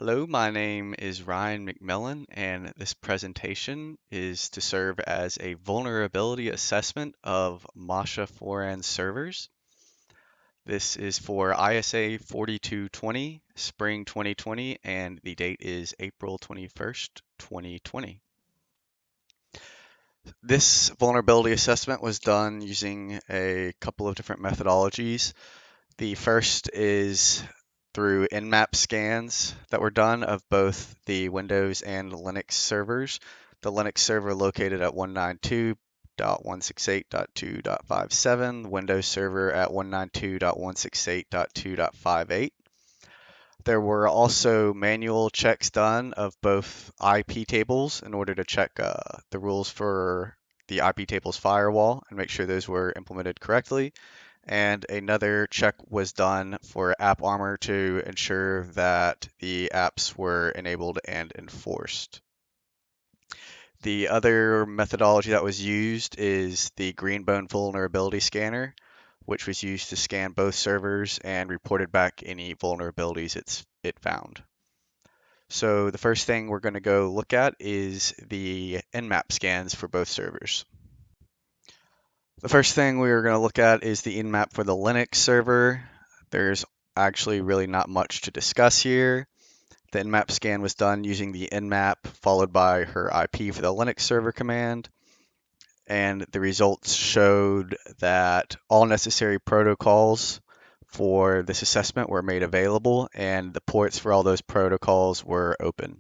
Hello, my name is Ryan McMillan, and this presentation is to serve as a vulnerability assessment of Masha Foran servers. This is for ISA 4220, spring 2020, and the date is April 21st, 2020. This vulnerability assessment was done using a couple of different methodologies. The first is through Nmap scans that were done of both the Windows and Linux servers. The Linux server located at 192.168.2.57, the Windows server at 192.168.2.58. There were also manual checks done of both IP tables in order to check the rules for the IP tables firewall and make sure those were implemented correctly. And another check was done for AppArmor to ensure that the apps were enabled and enforced. The other methodology that was used is the Greenbone Vulnerability Scanner, which was used to scan both servers and reported back any vulnerabilities it found. So the first thing we're going to go look at is the Nmap scans for both servers. The first thing we're going to look at is the Nmap for the Linux server. There's actually really not much to discuss here. The Nmap scan was done using the Nmap followed by her IP for the Linux server command, and the results showed that all necessary protocols for this assessment were made available, and the ports for all those protocols were open.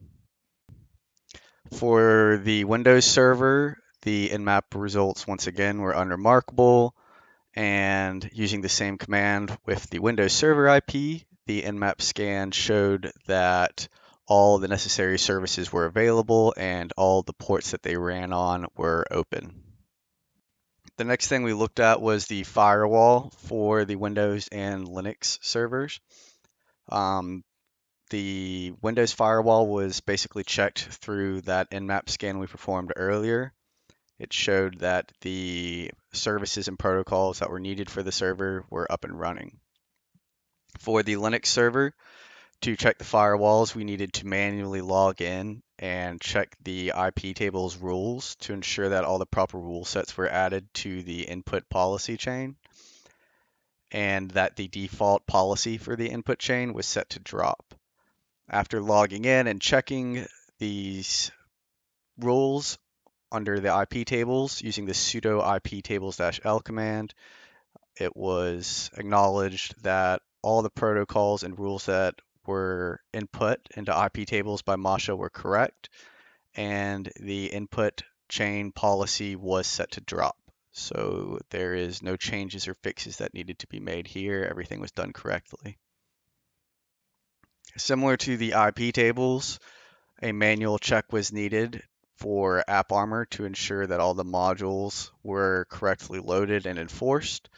For the Windows server, the Nmap results once again were unremarkable, and using the same command with the Windows Server IP, the Nmap scan showed that all the necessary services were available and all the ports that they ran on were open. The next thing we looked at was the firewall for the Windows and Linux servers. Um, the Windows firewall was basically checked through that Nmap scan we performed earlier. It showed that the services and protocols that were needed for the server were up and running. For the Linux server, to check the firewalls, we needed to manually log in and check the IP tables rules to ensure that all the proper rule sets were added to the input policy chain and that the default policy for the input chain was set to drop. After logging in and checking these rules under the IP tables using the sudo iptables-l command, it was acknowledged that all the protocols and rules that were input into IP tables by Masha were correct, and the input chain policy was set to drop. So there is no changes or fixes that needed to be made here. Everything was done correctly. Similar to the IP tables, a manual check was needed for AppArmor to ensure that all the modules were correctly loaded and enforced.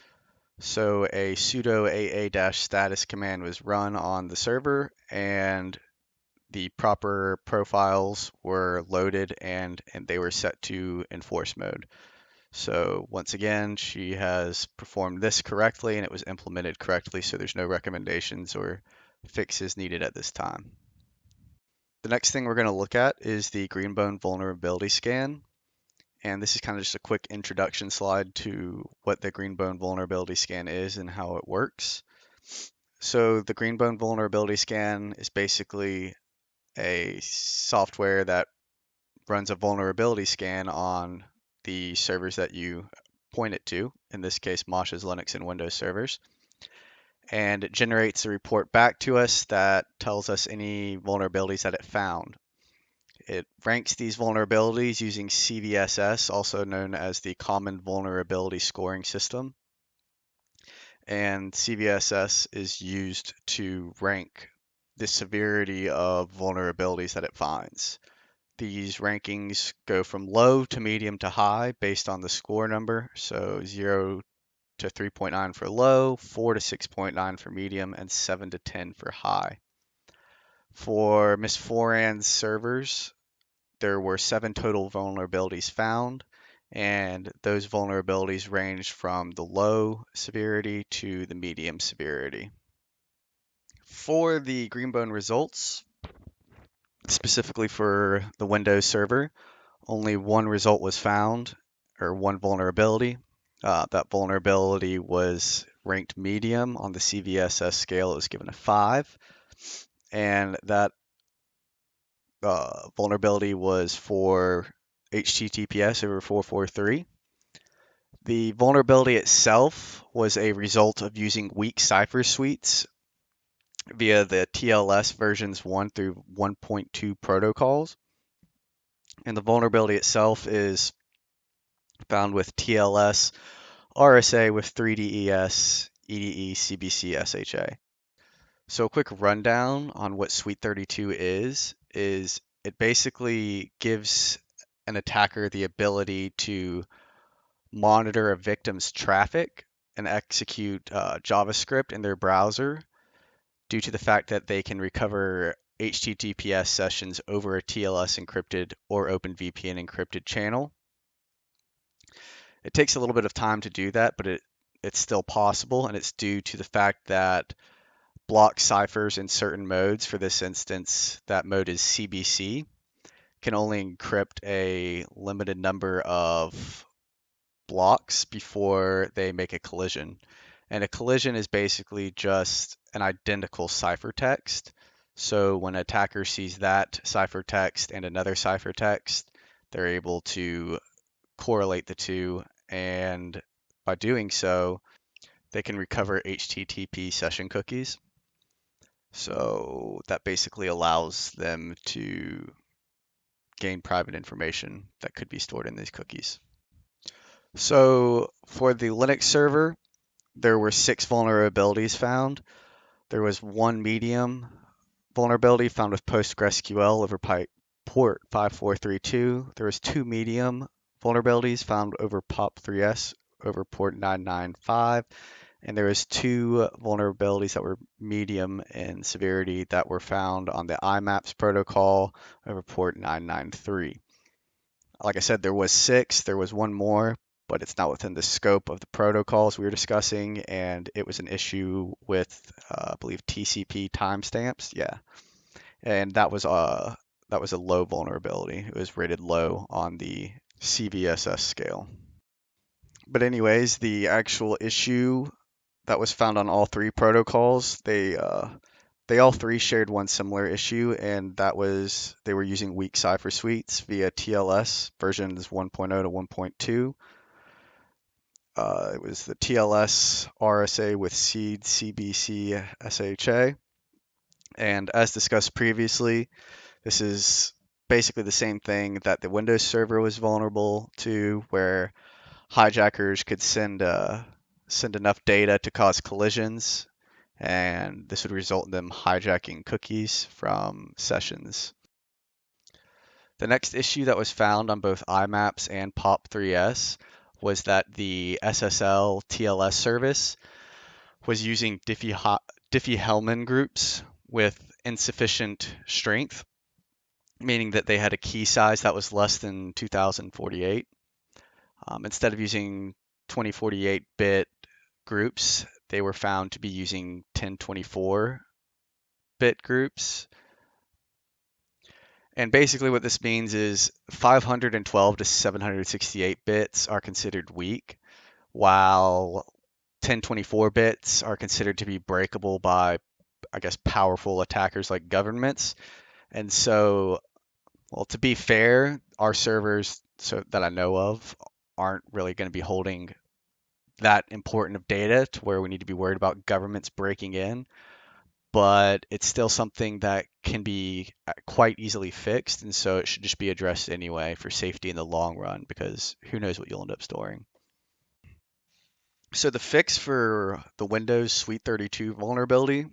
So a sudo aa-status command was run on the server and the proper profiles were loaded and they were set to enforce mode. So once again, she has performed this correctly and it was implemented correctly, so there's no recommendations or fixes needed at this time. The next thing we're going to look at is the Greenbone vulnerability scan. And this is kind of just a quick introduction slide to what the Greenbone vulnerability scan is and how it works. So the Greenbone vulnerability scan is basically a software that runs a vulnerability scan on the servers that you point it to, in this case Masha's Linux and Windows servers, and it generates a report back to us that tells us any vulnerabilities that it found. It ranks these vulnerabilities using CVSS, also known as the Common Vulnerability Scoring System. And CVSS is used to rank the severity of vulnerabilities that it finds. These rankings go from low to medium to high based on the score number. So 0 to 3.9 for low, 4 to 6.9 for medium, and 7 to 10 for high. For Ms. Foran's servers, there were 7 total vulnerabilities found, and those vulnerabilities ranged from the low severity to the medium severity. For the Greenbone results, specifically for the Windows server, only one result was found, or one vulnerability. That vulnerability was ranked medium on the CVSS scale. It was given a 5, and that vulnerability was for HTTPS over 443. The vulnerability itself was a result of using weak cipher suites via the TLS versions 1 through 1.2 protocols. And the vulnerability itself is found with TLS, RSA with 3DES, EDE, CBC, SHA. So a quick rundown on what Suite 32 is it basically gives an attacker the ability to monitor a victim's traffic and execute JavaScript in their browser due to the fact that they can recover HTTPS sessions over a TLS encrypted or OpenVPN encrypted channel. It takes a little bit of time to do that, but it's still possible, and it's due to the fact that block ciphers in certain modes, for this instance, that mode is CBC, can only encrypt a limited number of blocks before they make a collision. And a collision is basically just an identical ciphertext. So when an attacker sees that ciphertext and another ciphertext, they're able to correlate the two, and by doing so, they can recover HTTP session cookies. So that basically allows them to gain private information that could be stored in these cookies. So for the Linux server, there were 6 vulnerabilities found. There was one medium vulnerability found with PostgreSQL over port 5432. There was 2 medium vulnerabilities found over POP3S over port 995. And there was 2 vulnerabilities that were medium in severity that were found on the IMAPS protocol over port 993. Like I said, there was 6. There was one more, but it's not within the scope of the protocols we were discussing, and it was an issue with, I believe, TCP timestamps. Yeah, and that was a low vulnerability. It was rated low on the CVSS scale. But anyways, the actual issue that was found on all 3 protocols, they all 3 shared one similar issue, and that was they were using weak cipher suites via TLS versions 1.0 to 1.2. It was the TLS RSA with seed CBC SHA. And as discussed previously, this is basically the same thing that the Windows server was vulnerable to, where hijackers could send enough data to cause collisions, and this would result in them hijacking cookies from sessions. The next issue that was found on both IMAPS and POP3S was that the SSL TLS service was using Diffie-Hellman groups with insufficient strength, meaning that they had a key size that was less than 2048. Instead of using 2048-bit groups, they were found to be using 1024-bit groups. And basically what this means is 512 to 768 bits are considered weak, while 1024 bits are considered to be breakable by, I guess, powerful attackers like governments. And so, well, to be fair, our servers that I know of aren't really going to be holding that important of data to where we need to be worried about governments breaking in, but it's still something that can be quite easily fixed, and so it should just be addressed anyway for safety in the long run, because who knows what you'll end up storing. So the fix for the Windows Suite 32 vulnerability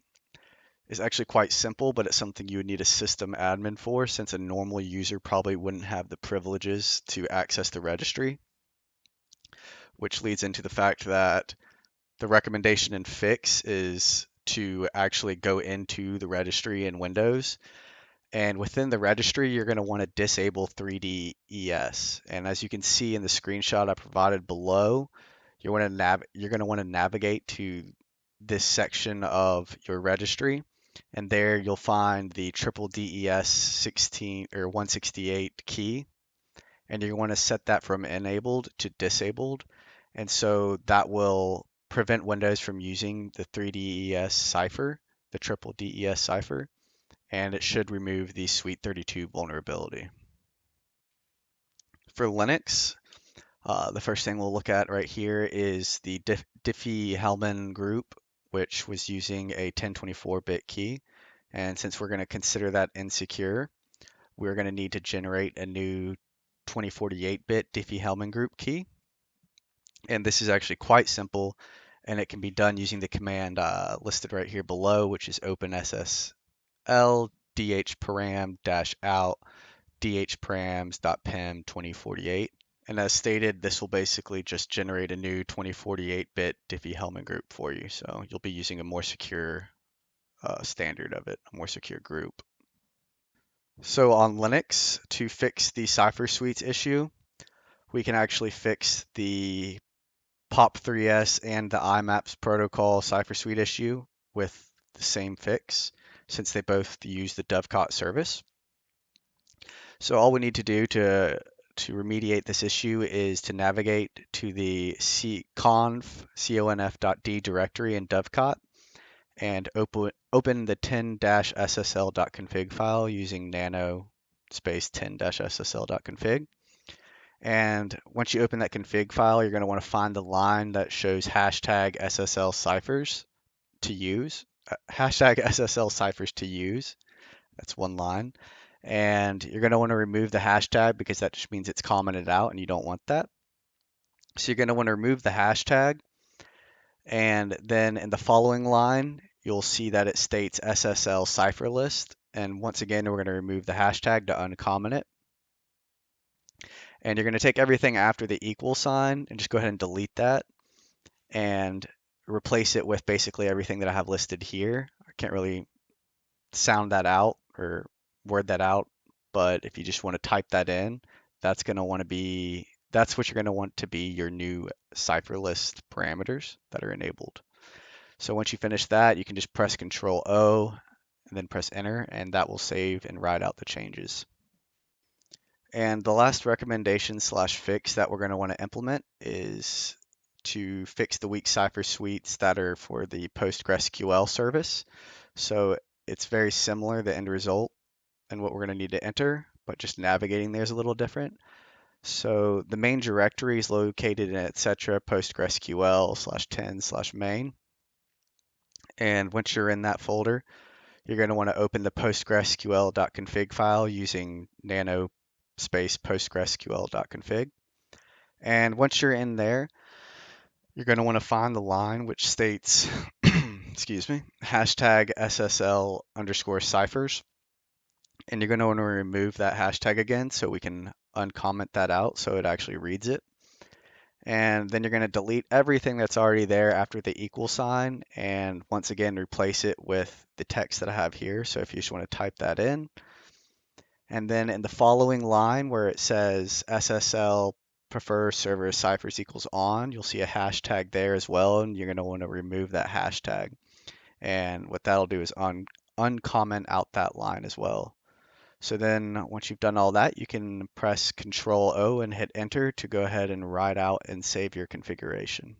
is actually quite simple, but it's something you would need a system admin for, since a normal user probably wouldn't have the privileges to access the registry, which leads into the fact that the recommendation in fix is to actually go into the registry in Windows. And within the registry, you're going to want to disable 3DES. And as you can see in the screenshot I provided below, you're going to want to navigate to this section of your registry. and there you'll find the triple DES 16 or 168 key, and you want to set that from enabled to disabled, and so that will prevent Windows from using the 3DES cipher, the triple DES cipher, and it should remove the Suite32 vulnerability. For Linux, the first thing we'll look at right here is the Diffie-Hellman group, which was using a 1024-bit key. And since we're going to consider that insecure, we're going to need to generate a new 2048-bit Diffie-Hellman group key. And this is actually quite simple, and it can be done using the command listed right here below, which is openssl dhparam-out dhparams.pem 2048. And as stated, this will basically just generate a new 2048-bit Diffie-Hellman group for you. So you'll be using a more secure standard of it, a more secure group. So on Linux, to fix the cipher suites issue, we can actually fix the POP3S and the IMAPS protocol cipher suite issue with the same fix, since they both use the Dovecot service. So all we need to do to remediate this issue is to navigate to the conf.d directory in Dovecot and open the 10-ssl.config file using nano space 10-ssl.config. And once you open that config file, you're going to want to find the line that shows hashtag SSL ciphers to use. Hashtag SSL ciphers to use. That's one line. And you're going to want to remove the hashtag because that just means it's commented out and you don't want that. So you're going to want to remove the hashtag. And then in the following line, you'll see that it states SSL cipher list. And once again, we're going to remove the hashtag to uncomment it. And you're going to take everything after the equal sign and just go ahead and delete that and replace it with basically everything that I have listed here. I can't really sound that out or word that out, but if you just want to type that in, that's what you're going to want to be your new cipher list parameters that are enabled. So once you finish that, you can just press Control O and then press enter, and that will save and write out the changes. And the last recommendation slash fix that we're going to want to implement is to fix the weak cipher suites that are for the PostgreSQL service. So it's very similar, the end result, and what we're going to need to enter, but just navigating there is a little different. So the main directory is located in etc. PostgreSQL/10/main. And once you're in that folder, you're going to want to open the PostgreSQL.config file using nano space PostgreSQL.config. And once you're in there, you're going to want to find the line which states, excuse me, hashtag SSL underscore ciphers. And you're going to want to remove that hashtag again so we can uncomment that out so it actually reads it. And then you're going to delete everything that's already there after the equal sign, and once again replace it with the text that I have here. So if you just want to type that in, and then in the following line where it says SSL prefer server ciphers equals on, you'll see a hashtag there as well, and you're going to want to remove that hashtag. And what that'll do is uncomment out that line as well. So then once you've done all that, you can press Control O and hit enter to go ahead and write out and save your configuration.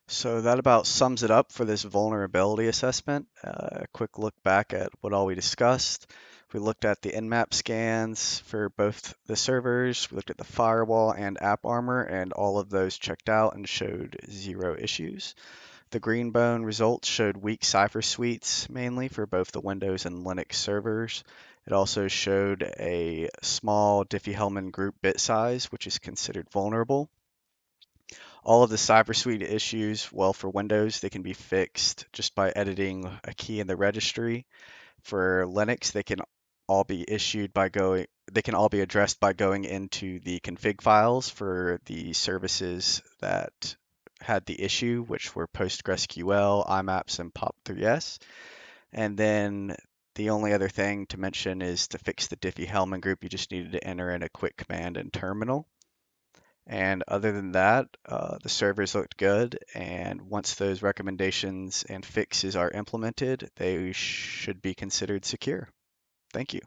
So that about sums it up for this vulnerability assessment. A quick look back at what all we discussed. We looked at the Nmap scans for both the servers. We looked at the firewall and AppArmor, and all of those checked out and showed 0 issues. The Greenbone results showed weak cipher suites, mainly for both the Windows and Linux servers. It also showed a small Diffie-Hellman group bit size, which is considered vulnerable. All of the cipher suite issues, well, for Windows, they can be fixed just by editing a key in the registry. For Linux, they can all be addressed by going into the config files for the services that had the issue, which were PostgreSQL, IMAPS, and POP3S. And then the only other thing to mention is to fix the Diffie-Hellman group, you just needed to enter in a quick command in terminal. And other than that, the servers looked good. And once those recommendations and fixes are implemented, they should be considered secure. Thank you.